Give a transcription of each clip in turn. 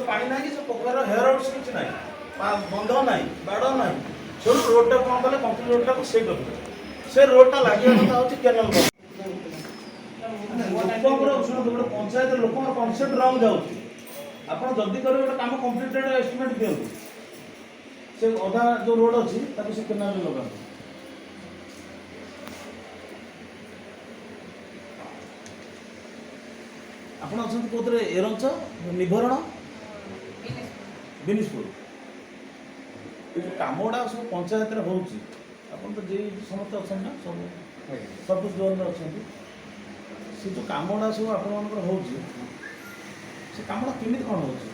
पानी ना कि पोखर हेयर आउट किसी ना बंध ना बाड़ ना से रोड टा कौन कले कंक्रीट रोड टाक से रोड टा लगे कथा हूँ केनाल लोक पंचायत लोक कनसेप्ट रंग जाऊँगी आप जल्दी करेंगे गोटे कम कम्प्लीटेड एस्टिमेट दिखाँ से अधा जो रोड अच्छी से केनाल लगा ଆପଣ ଅଛନ୍ତି କୋଉଥିରେ ଏରଞ୍ଚ ନିଭରଣ ବିନିଶପୁର ଏ ଯେଉଁ କାମଗୁଡ଼ା ସବୁ ପଞ୍ଚାୟତରେ ହେଉଛି ଆପଣ ତ ଯେ ସମସ୍ତେ ଅଛନ୍ତି ନା ସବୁ ସବୁ ଜୋନ୍ରେ ଅଛନ୍ତି ସେ ଯେଉଁ କାମଗୁଡ଼ା ସବୁ ଆପଣମାନଙ୍କର ହେଉଛି ସେ କାମଟା କେମିତି କ'ଣ ହେଉଛି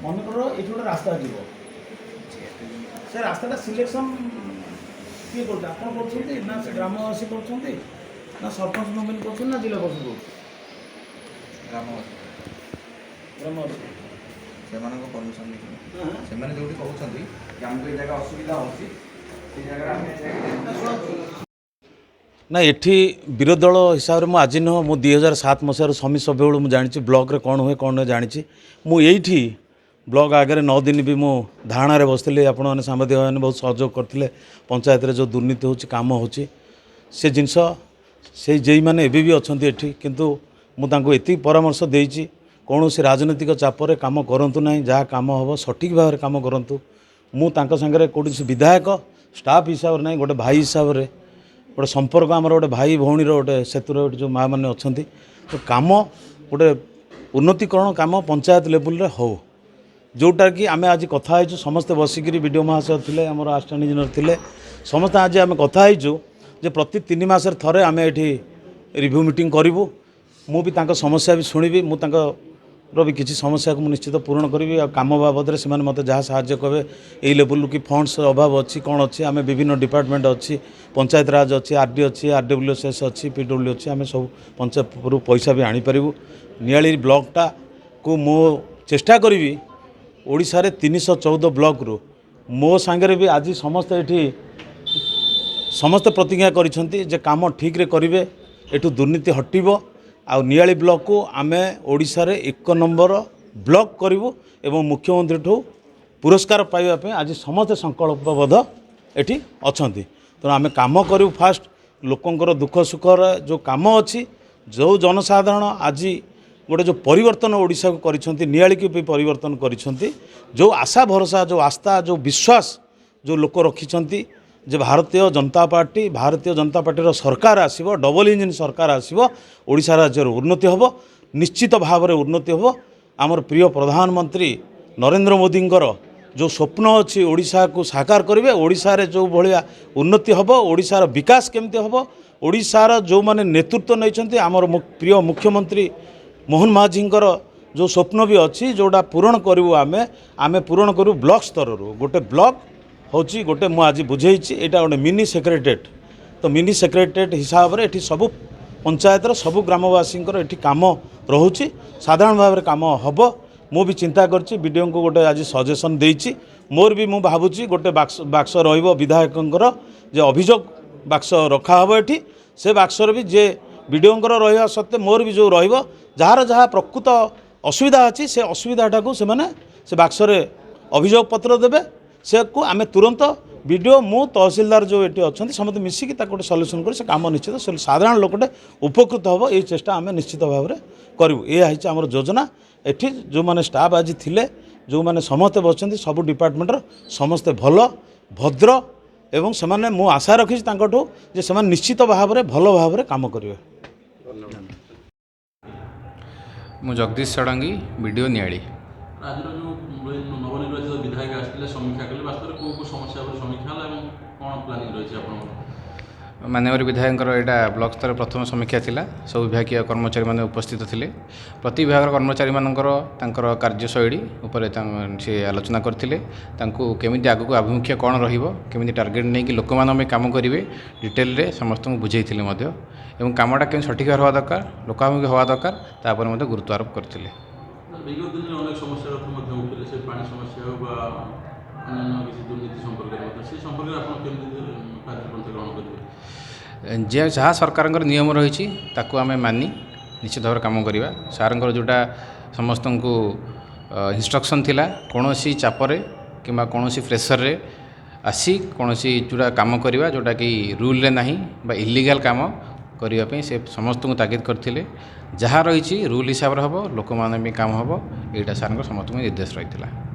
ମନେକର ଏଇଠି ଗୋଟେ ରାସ୍ତା ଯିବ ସେ ରାସ୍ତାଟା ସିଲେକ୍ସନ୍ କିଏ କରୁଛି ଆପଣ କରୁଛନ୍ତି ନା ସେ ଗ୍ରାମବାସୀ କରୁଛନ୍ତି ନା ସରପଞ୍ଚ ନମିନି କରୁଛନ୍ତି ନା ଜିଲ୍ଲା ପରିଷଦ କରୁଛନ୍ତି ସେମାନଙ୍କ ପରମିଶନ ସେମାନେ ଯୋଉଠି କହୁଛନ୍ତି କି ଆମକୁ ଏ ଜାଗା ଅସୁବିଧା ହେଉଛି ସେ ଜାଗାରେ ଆମେ ନା ଏଠି ବିରୋଧୀ ଦଳ ହିସାବରେ ମୁଁ ଆଜି ନୁହଁ ମୁଁ 2007 ମସିହାରୁ ସମିତି ସଭ୍ୟ ବେଳୁ ମୁଁ ଜାଣିଛି ବ୍ଲକରେ କ'ଣ ହୁଏ କ'ଣ ନୁହେଁ ଜାଣିଛି ମୁଁ ଏଇଠି ବ୍ଲକ ଆଗରେ 9 ଦିନ ବି ମୁଁ ଧାରଣାରେ ବସିଥିଲି ଆପଣମାନେ ସାମ୍ବାଦିକମାନେ ବହୁତ ସହଯୋଗ କରିଥିଲେ ପଞ୍ଚାୟତରେ ଯେଉଁ ଦୁର୍ନୀତି ହେଉଛି କାମ ହେଉଛି ସେ ଜିନିଷ ସେଇ ଯେଇମାନେ ଏବେ ବି ଅଛନ୍ତି ଏଠି କିନ୍ତୁ ମୁଁ ତାଙ୍କୁ ଏତିକି ପରାମର୍ଶ ଦେଇଛି କୌଣସି ରାଜନୈତିକ ଚାପରେ କାମ କରନ୍ତୁ ନାହିଁ ଯାହା କାମ ହେବ ସଠିକ୍ ଭାବରେ କାମ କରନ୍ତୁ ମୁଁ ତାଙ୍କ ସାଙ୍ଗରେ କୌଣସି ବିଧାୟକ ଷ୍ଟାଫ୍ ହିସାବରେ ନାହିଁ ଗୋଟେ ଭାଇ ହିସାବରେ ଗୋଟେ ସମ୍ପର୍କ ଆମର ଗୋଟେ ଭାଇ ଭଉଣୀର ଗୋଟେ ସେତୁର ଗୋଟେ ଯେଉଁ ମାଆ ମାନେ ଅଛନ୍ତି ତ କାମ ଗୋଟେ ଉନ୍ନତିକରଣ କାମ ପଞ୍ଚାୟତ ଲେବୁଲ୍ରେ ହେଉ ଯେଉଁଟାକି ଆମେ ଆଜି କଥା ହେଇଛୁ ସମସ୍ତେ ବସିକିରି ବିଡ଼ିଓ ମହାଶୟ ଥିଲେ ଆମର ଆସିଷ୍ଟାଣ୍ଟ ଇଞ୍ଜିନିୟର ଥିଲେ ସମସ୍ତେ ଆଜି ଆମେ କଥା ହେଇଛୁ ଯେ ପ୍ରତି 3 ମାସରେ ଥରେ ଆମେ ଏଠି ରିଭ୍ୟୁ ମିଟିଂ କରିବୁ ମୁଁ ବି ତାଙ୍କ ସମସ୍ୟା ବି ଶୁଣିବି ମୁଁ ତାଙ୍କର ବି କିଛି ସମସ୍ୟାକୁ ମୁଁ ନିଶ୍ଚିତ ପୂରଣ କରିବି ଆଉ କାମ ବାବଦରେ ସେମାନେ ମୋତେ ଯାହା ସାହାଯ୍ୟ କରିବେ ଏଇ ଲେବୁଲ୍ରୁ କି ଫଣ୍ଡସ୍ ଅଭାବ ଅଛି କ'ଣ ଅଛି ଆମେ ବିଭିନ୍ନ ଡିପାର୍ଟମେଣ୍ଟ ଅଛି ପଞ୍ଚାୟତ ରାଜ ଅଛି RD ଅଛି RWSS ଅଛି PW ଅଛି ଆମେ ସବୁ ପଞ୍ଚାୟତରୁ ପଇସା ବି ଆଣିପାରିବୁ ନିଆଳି ବ୍ଲକଟାକୁ ମୁଁ ଚେଷ୍ଟା କରିବି ଓଡ଼ିଶାରେ 314 ବ୍ଲକରୁ ମୋ ସାଙ୍ଗରେ ବି ଆଜି ସମସ୍ତେ ଏଠି ସମସ୍ତେ ପ୍ରତିଜ୍ଞା କରିଛନ୍ତି ଯେ କାମ ଠିକ୍ରେ କରିବେ ଏଠୁ ଦୁର୍ନୀତି ହଟିବ ଆଉ ନିଆଳି ବ୍ଲକକୁ ଆମେ ଓଡ଼ିଶାରେ 1 ନମ୍ବର ବ୍ଲକ କରିବୁ ଏବଂ ମୁଖ୍ୟମନ୍ତ୍ରୀଠୁ ପୁରସ୍କାର ପାଇବା ପାଇଁ ଆଜି ସମସ୍ତେ ସଂକଳ୍ପବଦ୍ଧ ଏଠି ଅଛନ୍ତି ତେଣୁ ଆମେ କାମ କରିବୁ ଫାଷ୍ଟ ଲୋକଙ୍କର ଦୁଃଖ ସୁଖର ଯେଉଁ କାମ ଅଛି ଯେଉଁ ଜନସାଧାରଣ ଆଜି ଗୋଟେ ଯେଉଁ ପରିବର୍ତ୍ତନ ଓଡ଼ିଶାକୁ କରିଛନ୍ତି ନିଆଳିକୁ ବି ପରିବର୍ତ୍ତନ କରିଛନ୍ତି ଯେଉଁ ଆଶା ଭରସା ଯେଉଁ ଆସ୍ଥା ଯେଉଁ ବିଶ୍ୱାସ ଯେଉଁ ଲୋକ ରଖିଛନ୍ତି ଯେ ଭାରତୀୟ ଜନତା ପାର୍ଟିର ସରକାର ଆସିବ ଡବଲ ଇଞ୍ଜିନ୍ ସରକାର ଆସିବ ଓଡ଼ିଶା ରାଜ୍ୟର ଉନ୍ନତି ହେବ ନିଶ୍ଚିତ ଭାବରେ ଉନ୍ନତି ହେବ ଆମର ପ୍ରିୟ ପ୍ରଧାନମନ୍ତ୍ରୀ ନରେନ୍ଦ୍ର ମୋଦିଙ୍କର ଯେଉଁ ସ୍ୱପ୍ନ ଅଛି ଓଡ଼ିଶାକୁ ସାକାର କରିବେ ଓଡ଼ିଶାରେ ଯେଉଁ ଭଳିଆ ଉନ୍ନତି ହେବ ଓଡ଼ିଶାର ବିକାଶ କେମିତି ହେବ ଓଡ଼ିଶାର ଯେଉଁମାନେ ନେତୃତ୍ୱ ନେଇଛନ୍ତି ଆମର ପ୍ରିୟ ମୁଖ୍ୟମନ୍ତ୍ରୀ ମୋହନ ମାଝୀଙ୍କର ଯେଉଁ ସ୍ୱପ୍ନ ବି ଅଛି ଯେଉଁଟା ପୂରଣ କରିବୁ ଆମେ ପୂରଣ କରିବୁ ବ୍ଲକ ସ୍ତରରୁ ଗୋଟେ ବ୍ଲକ ହେଉଛି ଗୋଟେ ମୁଁ ଆଜି ବୁଝେଇଛି ଏଇଟା ଗୋଟେ ମିନି ସେକ୍ରେଟେରିଏଟ୍ ତ ମିନି ସେକ୍ରେଟେରିଏଟ୍ ହିସାବରେ ଏଠି ସବୁ ପଞ୍ଚାୟତର ସବୁ ଗ୍ରାମବାସୀଙ୍କର ଏଠି କାମ ରହୁଛି ସାଧାରଣ ଭାବରେ କାମ ହେବ ମୁଁ ବି ଚିନ୍ତା କରିଛି ବିଡ଼ିଓଙ୍କୁ ଗୋଟେ ଆଜି ସଜେସନ୍ ଦେଇଛି ମୋର ବି ମୁଁ ଭାବୁଛି ଗୋଟେ ବାକ୍ସ ରହିବ ବିଧାୟକଙ୍କର ଯେ ଅଭିଯୋଗ ବାକ୍ସ ରଖାହେବ ଏଠି ସେ ବାକ୍ସରେ ବି ଯେ ବିଡ଼ିଓଙ୍କର ରହିବା ସତ୍ତ୍ୱେ ମୋର ବି ଯେଉଁ ରହିବ ଯାହାର ଯାହା ପ୍ରକୃତ ଅସୁବିଧା ଅଛି ସେ ଅସୁବିଧାଟାକୁ ସେମାନେ ସେ ବାକ୍ସରେ ଅଭିଯୋଗ ପତ୍ର ଦେବେ ସେକୁ ଆମେ ତୁରନ୍ତ ବିଡ଼ିଓ ମୁଁ ତହସିଲଦାର ଯେଉଁ ଏଠି ଅଛନ୍ତି ସମସ୍ତେ ମିଶିକି ତାକୁ ଗୋଟେ ସଲ୍ୟୁସନ୍ କରି ସେ କାମ ନିଶ୍ଚିତ ସାଧାରଣ ଲୋକଟେ ଉପକୃତ ହେବ ଏଇ ଚେଷ୍ଟା ଆମେ ନିଶ୍ଚିତ ଭାବରେ କରିବୁ ଏହା ହେଇଛି ଆମର ଯୋଜନା ଏଠି ଯେଉଁମାନେ ଷ୍ଟାଫ୍ ଆଜି ଥିଲେ ଯେଉଁମାନେ ସମସ୍ତେ ବସିଛନ୍ତି ସବୁ ଡିପାର୍ଟମେଣ୍ଟର ସମସ୍ତେ ଭଲ ଭଦ୍ର ଏବଂ ସେମାନେ ମୁଁ ଆଶା ରଖିଛି ତାଙ୍କଠୁ ଯେ ସେମାନେ ନିଶ୍ଚିତ ଭାବରେ ଭଲ ଭାବରେ କାମ କରିବେ। ମୁଁ ଜଗଦୀଶ ଷଡ଼ଙ୍ଗୀ ବିଡ଼ିଓ ନିଆଳି। ଆଜିର ଯେଉଁ ନବନିର୍ବାଚିତ ବିଧାୟକ ଆସିଥିଲେ ସମୀକ୍ଷା କଲେ ବାସ୍ତବରେ କେଉଁ କେଉଁ ସମସ୍ୟା ଉପରେ ସମୀକ୍ଷା ହେଲା ଏବଂ କ'ଣ ପ୍ଲାନିଂ ରହିଛି ଆପଣଙ୍କର? माननीय विधायक एटा ब्लॉक स्तर प्रथम समीक्षा थिला सब विभागीय कर्मचारी माने उपस्थित थिले प्रति विभाग कर्मचारी मानकर तांकर कार्यशैली उपर से आलोचना करथिले तांको केमिति आगु आभिमुख्य कोन रहिबो केमिति टार्गेट नै कि लोक मानमे काम करिवे डिटेल रे समस्त को बुझैथिले मध्य एवं कामटा केन सठिक हवा दरकार लोकाभिमुख हवा दरकार तापर मध्य गुरुत्व आरोप करथिले। विगत दिन अनेक समस्या मध्य उठिले से पानी समस्या हो बा अन्य किसी दुर्नीति संपर्क में से संपर्क आप कार्यपंथा ग्रहण करेंगे जे जहाँ सरकार नियम रही आम मानि निश्चित भाव कम करवा सार जोटा समस्त को इंस्ट्रक्शन थिला कौन चापर कि कौन प्रेसर रे आसी कौन जोटा कम करवा जोटा कि रूल ना इलीगल काम करने से समस्त को तागिद करते जहाँ रही रूल हिसाब से हम लोक मैंने भी काम हम यहाँ सार समस्त निर्देश रही है।